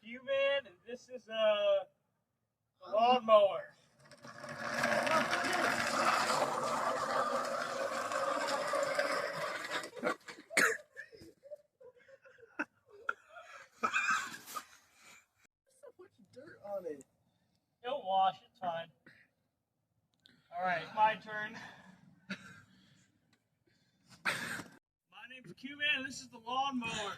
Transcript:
Q-Man, and this is a lawnmower. Dirt on it. It'll wash, it's fine. Alright, my turn. My name's Q-Man, and this is the lawnmower.